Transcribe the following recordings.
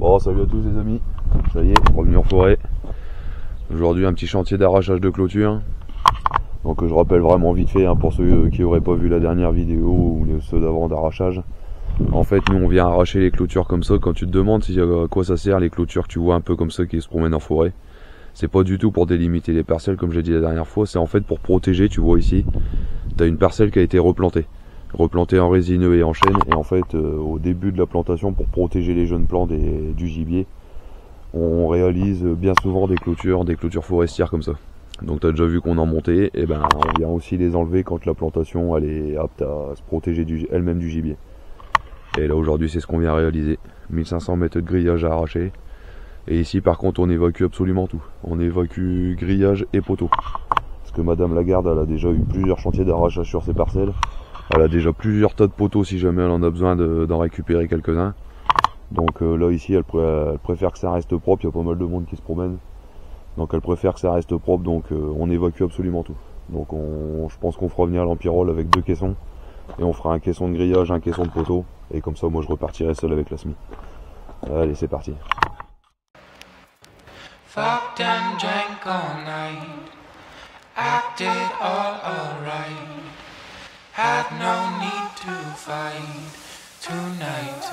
Bon, salut à tous les amis, ça y est, revenu en forêt. Aujourd'hui un petit chantier d'arrachage de clôture. Donc je rappelle vraiment vite fait pour ceux qui n'auraient pas vu la dernière vidéo ou ceux d'avant d'arrachage. En fait nous on vient arracher les clôtures comme ça. Quand tu te demandes à quoi ça sert les clôtures que tu vois un peu comme ça qui se promènent en forêt, c'est pas du tout pour délimiter les parcelles comme j'ai dit la dernière fois, c'est en fait pour protéger. Tu vois ici, tu as une parcelle qui a été replantée en résineux et en chêne, et en fait au début de la plantation, pour protéger les jeunes plants du gibier, on réalise bien souvent des clôtures forestières comme ça. Donc tu as déjà vu qu'on en montait, et ben on vient aussi les enlever quand la plantation elle est apte à se protéger elle-même du gibier. Et là aujourd'hui c'est ce qu'on vient réaliser, 1500 mètres de grillage à arracher. Et ici par contre on évacue absolument tout, on évacue grillage et poteau. Parce que Madame Lagarde elle a déjà eu plusieurs chantiers d'arrachage sur ses parcelles. Elle a déjà plusieurs tas de poteaux si jamais elle en a besoin d'en récupérer quelques-uns. Donc là ici elle préfère que ça reste propre, il y a pas mal de monde qui se promène. Donc elle préfère que ça reste propre, donc on évacue absolument tout. Donc je pense qu'on fera venir l'Empirol avec 2 caissons. Et on fera un caisson de grillage, un caisson de poteau. Et comme ça moi je repartirai seul avec la SMI. Allez c'est parti. Fucked and drank all night, acted all alright, had no need to fight tonight.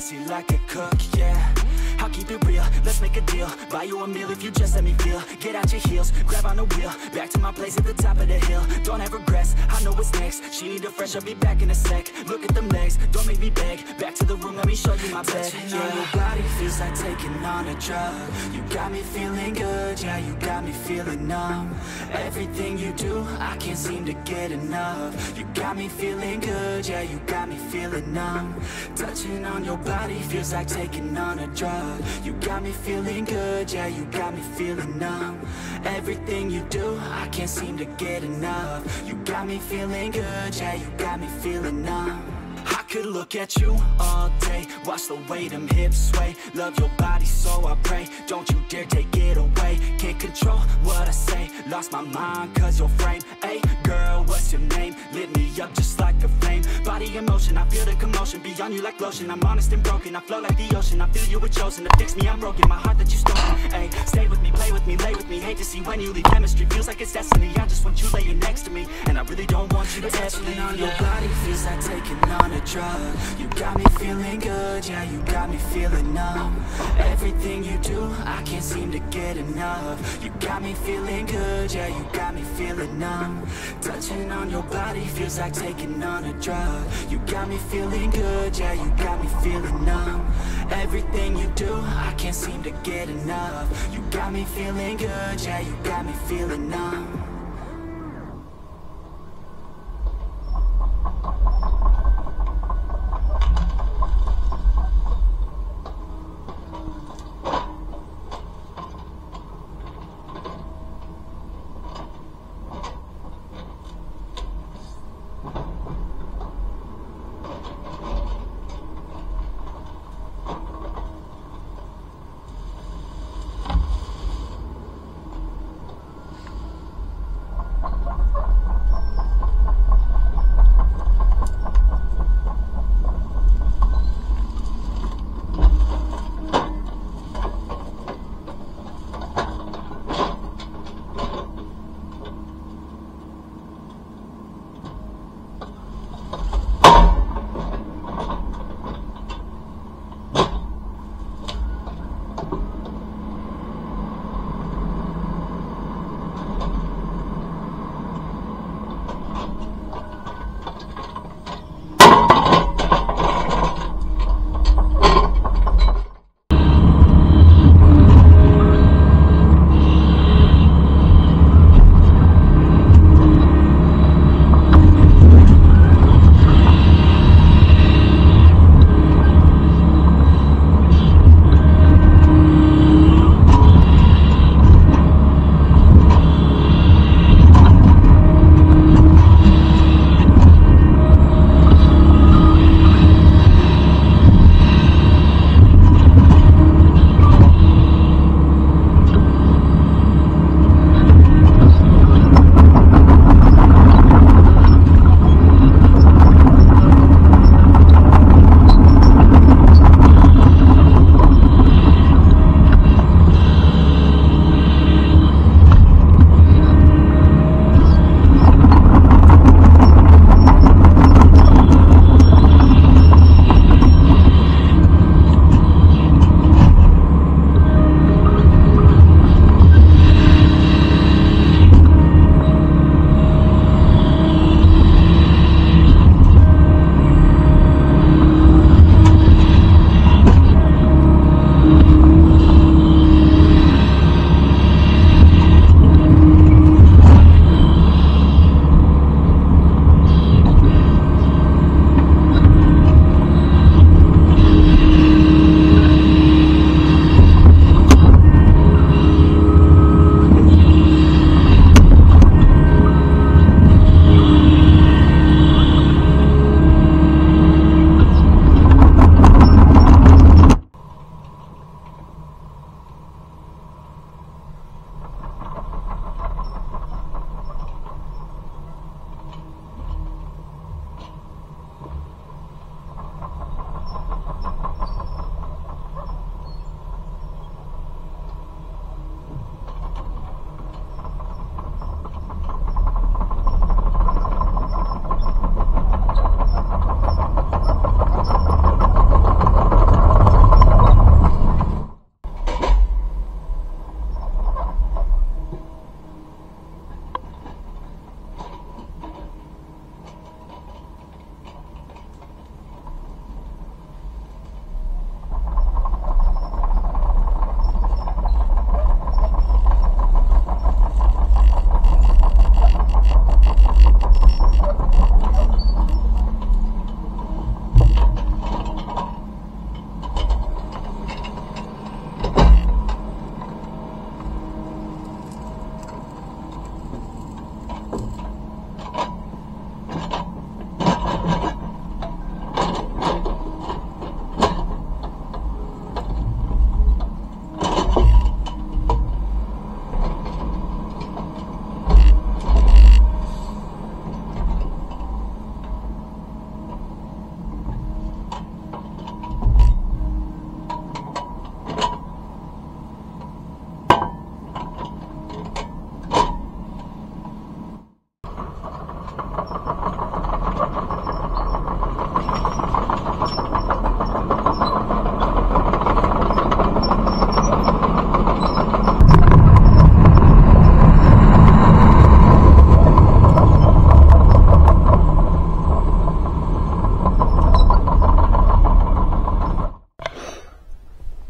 spicy like a cook, yeah. I'll keep it real, let's make a deal. Buy you a meal if you just let me feel. Get out your heels, grab on the wheel. Back to my place at the top of the hill. Don't have regrets, I know what's next. She need a fresh, I'll be back in a sec. Look at them legs, don't make me beg. Back to the room, let me show you my bed. Yeah, your body feels like taking on a drug. You got me feeling good, yeah, you got me feeling numb. Everything you do, I can't seem to get enough. You got me feeling good, yeah, you got me feeling numb. Touching on your body feels like taking on a drug. You got me feeling good, yeah, you got me feeling numb. Everything you do, I can't seem to get enough. You got me feeling good, yeah, you got me feeling numb. I could look at you all day, watch the way them hips sway. Love your body, so I pray, don't you dare take it away. Can't control what I say, lost my mind cause your frame. Hey girl, what's your name? Lit me up just like a flame. Body in motion, I feel the commotion, beyond you like lotion. I'm honest and broken, I flow like the ocean. I feel you were chosen to fix me, I'm broken. My heart that you stolen, hey. Stay with me, play with me, lay with me. Hate to see when you leave, chemistry feels like it's destiny. I just want you laying next to me, and I really don't want you to ever leave. On your body feels like taking on a drug. You got me feeling good, yeah, you got me feeling numb. Everything you do, I can't seem to get enough. You got me feeling good, yeah, you got me feeling numb. Touching on your body feels like taking on a drug. You got me feeling good, yeah, you got me feeling numb. Everything you do, I can't seem to get enough. You got me feeling good, yeah, you got me feeling numb.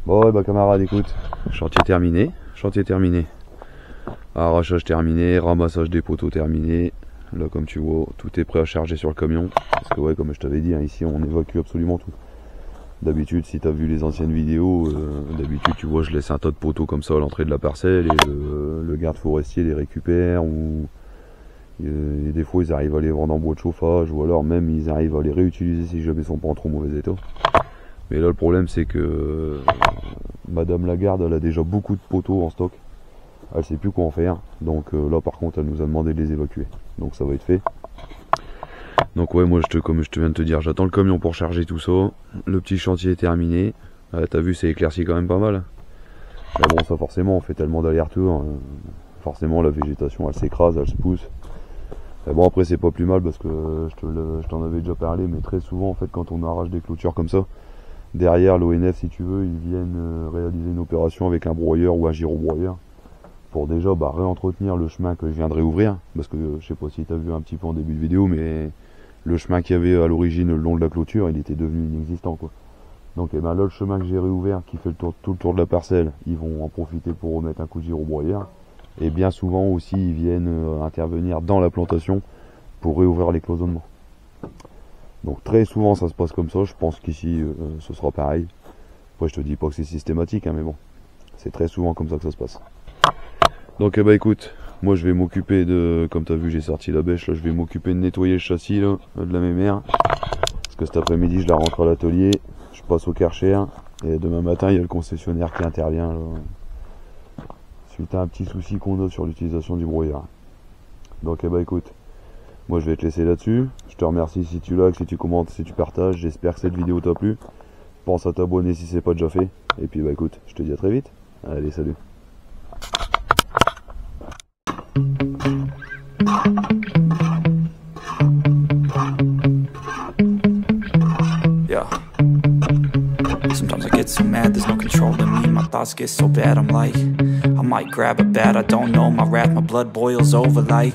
Bon ouais bah camarade, écoute, chantier terminé. Arrachage terminé, ramassage des poteaux terminé. Là comme tu vois, tout est prêt à charger sur le camion. Parce que ouais, comme je t'avais dit, hein, ici on évacue absolument tout. D'habitude, si tu as vu les anciennes vidéos, d'habitude tu vois je laisse un tas de poteaux comme ça à l'entrée de la parcelle et le garde forestier les récupère ou et des fois ils arrivent à les vendre en bois de chauffage ou alors même ils arrivent à les réutiliser si jamais ils sont pas en trop mauvais état. Mais là le problème c'est que Madame la garde elle a déjà beaucoup de poteaux en stock. Elle sait plus quoi en faire. Donc là par contre elle nous a demandé de les évacuer. Donc ça va être fait. Donc ouais moi comme je te viens de te dire, j'attends le camion pour charger tout ça. Le petit chantier est terminé. T'as vu c'est éclairci quand même pas mal. Mais bon ça forcément on fait tellement d'aller-retour. Forcément la végétation elle s'écrase, elle se pousse. Et bon après c'est pas plus mal parce que je t'en avais déjà parlé, mais très souvent en fait quand on arrache des clôtures comme ça, derrière l'ONF si tu veux, ils viennent réaliser une opération avec un broyeur ou un gyrobroyeur pour déjà réentretenir le chemin que je viendrai ouvrir, parce que je sais pas si tu as vu un petit peu en début de vidéo, mais le chemin qu'il y avait à l'origine le long de la clôture, il était devenu inexistant quoi. Donc là le chemin que j'ai réouvert qui fait tout le tour de la parcelle, ils vont en profiter pour remettre un coup de gyrobroyeur. Et bien souvent aussi ils viennent intervenir dans la plantation pour réouvrir les cloisonnements. Donc très souvent ça se passe comme ça, je pense qu'ici ce sera pareil. Après je te dis pas que c'est systématique hein, mais bon, c'est très souvent comme ça que ça se passe. Donc écoute, moi je vais m'occuper de, comme tu as vu j'ai sorti la bêche, là je vais m'occuper de nettoyer le châssis là, de la mémère. Parce que cet après-midi je la rentre à l'atelier, je passe au Karcher et demain matin il y a le concessionnaire qui intervient là. Suite à un petit souci qu'on a sur l'utilisation du broyeur. Donc écoute, moi je vais te laisser là-dessus. Je te remercie si tu likes, si tu commentes, si tu partages. J'espère que cette vidéo t'a plu. Pense à t'abonner si c'est pas déjà fait. Et puis écoute, je te dis à très vite. Allez salut. Sometimes I get so mad, there's no control in me. My thoughts get so bad, I'm like, I might grab a bat, I don't know. My wrath, my blood boils over like,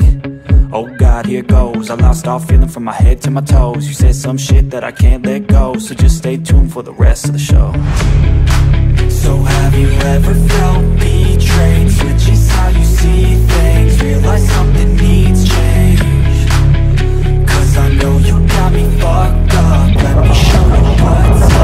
oh God, here goes. I lost all feeling from my head to my toes. You said some shit that I can't let go, so just stay tuned for the rest of the show. So have you ever felt betrayed? Switches how you see things, realize something needs change. Cause I know you got me fucked up, let me show you what's up.